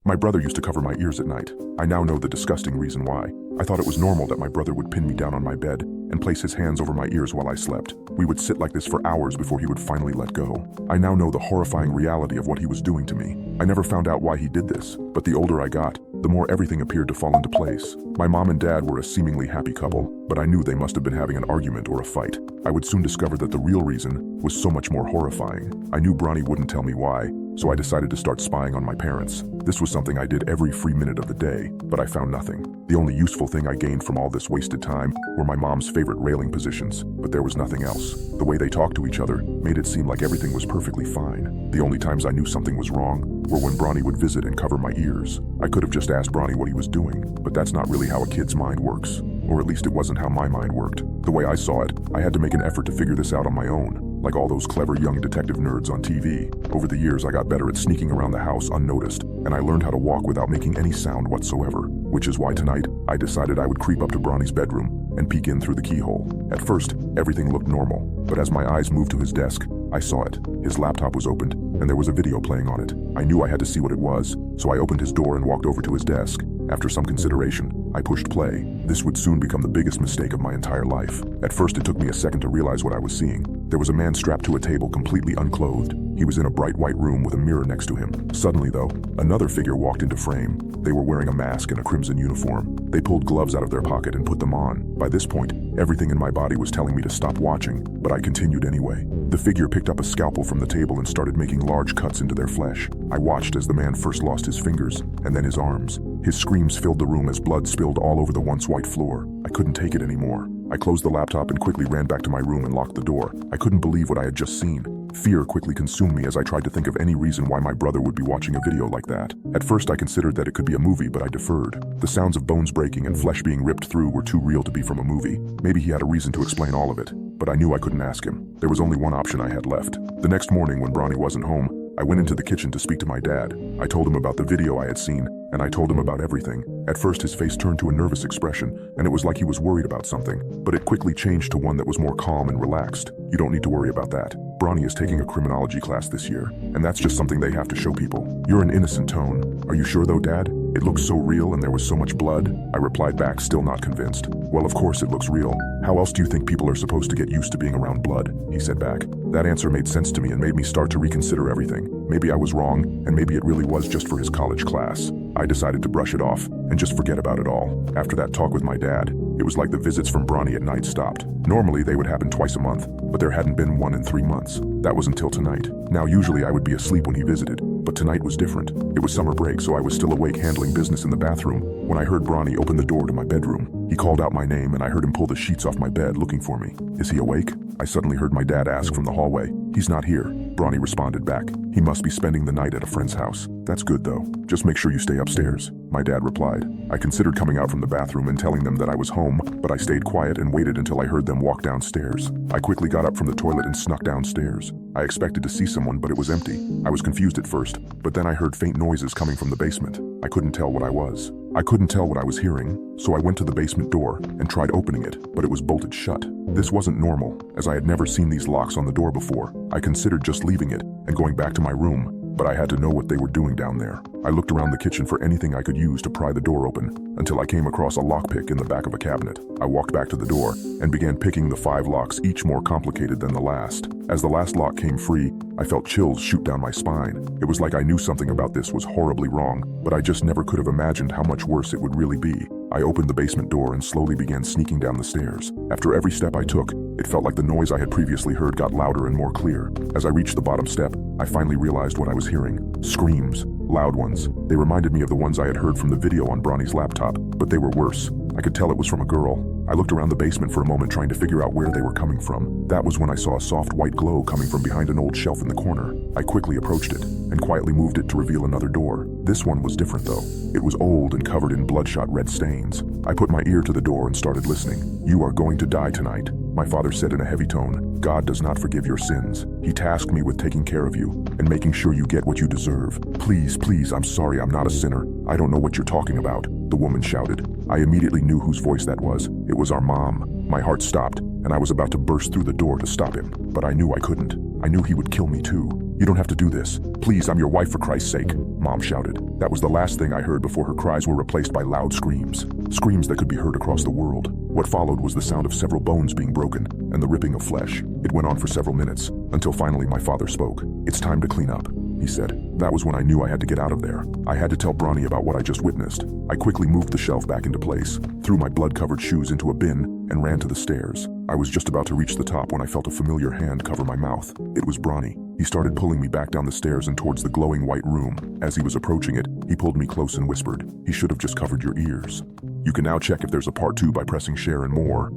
My brother used to cover my ears at night. I now know the disgusting reason why. I thought it was normal that my brother would pin me down on my bed and place his hands over my ears while I slept. We would sit like this for hours before he would finally let go. I now know the horrifying reality of what he was doing to me. I never found out why he did this, but the older I got, the more everything appeared to fall into place. My mom and dad were a seemingly happy couple, but I knew they must have been having an argument or a fight. I would soon discover that the real reason was so much more horrifying. I knew Bronnie wouldn't tell me why, so I decided to start spying on my parents. This was something I did every free minute of the day, but I found nothing. The only useful thing I gained from all this wasted time were my mom's favorite railing positions, but there was nothing else. The way they talked to each other made it seem like everything was perfectly fine. The only times I knew something was wrong were when Bronnie would visit and cover my ears. I could have just asked Bronnie what he was doing, but that's not really how a kid's mind works. Or at least it wasn't how my mind worked. The way I saw it, I had to make an effort to figure this out on my own, like all those clever young detective nerds on TV. Over the years, I got better at sneaking around the house unnoticed, and I learned how to walk without making any sound whatsoever, which is why tonight, I decided I would creep up to Bronnie's bedroom and peek in through the keyhole. At first, everything looked normal, but as my eyes moved to his desk, I saw it. His laptop was opened, and there was a video playing on it. I knew I had to see what it was, so I opened his door and walked over to his desk. After some consideration, I pushed play. This would soon become the biggest mistake of my entire life. At first, it took me a second to realize what I was seeing. There was a man strapped to a table completely unclothed. He was in a bright white room with a mirror next to him. Suddenly, though, another figure walked into frame. They were wearing a mask and a crimson uniform. They pulled gloves out of their pocket and put them on. By this point, everything in my body was telling me to stop watching, but I continued anyway. The figure picked up a scalpel from the table and started making large cuts into their flesh. I watched as the man first lost his fingers, and then his arms. His screams filled the room as blood spilled all over the once white floor. I couldn't take it anymore. I closed the laptop and quickly ran back to my room and locked the door. I couldn't believe what I had just seen. Fear quickly consumed me as I tried to think of any reason why my brother would be watching a video like that. At first, I considered that it could be a movie, but I deferred. The sounds of bones breaking and flesh being ripped through were too real to be from a movie. Maybe he had a reason to explain all of it, but I knew I couldn't ask him. There was only one option I had left. The next morning, when Bronnie wasn't home, I went into the kitchen to speak to my dad. I told him about the video I had seen, and I told him about everything. At first, his face turned to a nervous expression, and it was like he was worried about something, but it quickly changed to one that was more calm and relaxed. "You don't need to worry about that. Bronnie is taking a criminology class this year, and that's just something they have to show people. You're an innocent tone. Are you sure though, Dad? It looks so real and there was so much blood." I replied back, still not convinced. "Well, of course it looks real. How else do you think people are supposed to get used to being around blood?" he said back. That answer made sense to me and made me start to reconsider everything. Maybe I was wrong, and maybe it really was just for his college class. I decided to brush it off and just forget about it all. After that talk with my dad, it was like the visits from Bronnie at night stopped. Normally they would happen twice a month, but there hadn't been one in 3 months. That was until tonight. Now usually I would be asleep when he visited, but tonight was different. It was summer break, so I was still awake handling business in the bathroom when I heard Bronnie open the door to my bedroom. He called out my name and I heard him pull the sheets off my bed looking for me. "Is he awake?" I suddenly heard my dad ask from the hallway. "He's not here," Bronnie responded back. "He must be spending the night at a friend's house." "That's good though. Just make sure you stay upstairs," my dad replied. I considered coming out from the bathroom and telling them that I was home, but I stayed quiet and waited until I heard them walk downstairs. I quickly got up from the toilet and snuck downstairs. I expected to see someone, but it was empty. I was confused at first, but then I heard faint noises coming from the basement. I couldn't tell what I was. I couldn't tell what I was hearing, so I went to the basement door and tried opening it, but it was bolted shut. This wasn't normal, as I had never seen these locks on the door before. I considered just leaving it and going back to my room, but I had to know what they were doing down there. I looked around the kitchen for anything I could use to pry the door open, until I came across a lockpick in the back of a cabinet. I walked back to the door and began picking the 5 locks, each more complicated than the last. As the last lock came free, I felt chills shoot down my spine. It was like I knew something about this was horribly wrong, but I just never could have imagined how much worse it would really be. I opened the basement door and slowly began sneaking down the stairs. After every step I took, it felt like the noise I had previously heard got louder and more clear. As I reached the bottom step, I finally realized what I was hearing. Screams. Loud ones. They reminded me of the ones I had heard from the video on Bronnie's laptop, but they were worse. I could tell it was from a girl. I looked around the basement for a moment trying to figure out where they were coming from. That was when I saw a soft white glow coming from behind an old shelf in the corner. I quickly approached it and quietly moved it to reveal another door. This one was different though. It was old and covered in bloodshot red stains. I put my ear to the door and started listening. "You are going to die tonight," my father said in a heavy tone. "God does not forgive your sins. He tasked me with taking care of you and making sure you get what you deserve. Please, please, I'm sorry, I'm not a sinner. I don't know what you're talking about," the woman shouted. I immediately knew whose voice that was. It was our mom. My heart stopped, and I was about to burst through the door to stop him, but I knew I couldn't. I knew he would kill me too. You don't have to do this. Please, I'm your wife for Christ's sake, Mom shouted. That was the last thing I heard before her cries were replaced by loud screams. Screams that could be heard across the world. What followed was the sound of several bones being broken and the ripping of flesh. It went on for several minutes, until finally my father spoke. It's time to clean up, he said. That was when I knew I had to get out of there. I had to tell Bronny about what I just witnessed. I quickly moved the shelf back into place, threw my blood-covered shoes into a bin, and ran to the stairs. I was just about to reach the top when I felt a familiar hand cover my mouth. It was Bronny. He started pulling me back down the stairs and towards the glowing white room. As he was approaching it, he pulled me close and whispered, "He should have just covered your ears." You can now check if there's a part 2 by pressing share and more.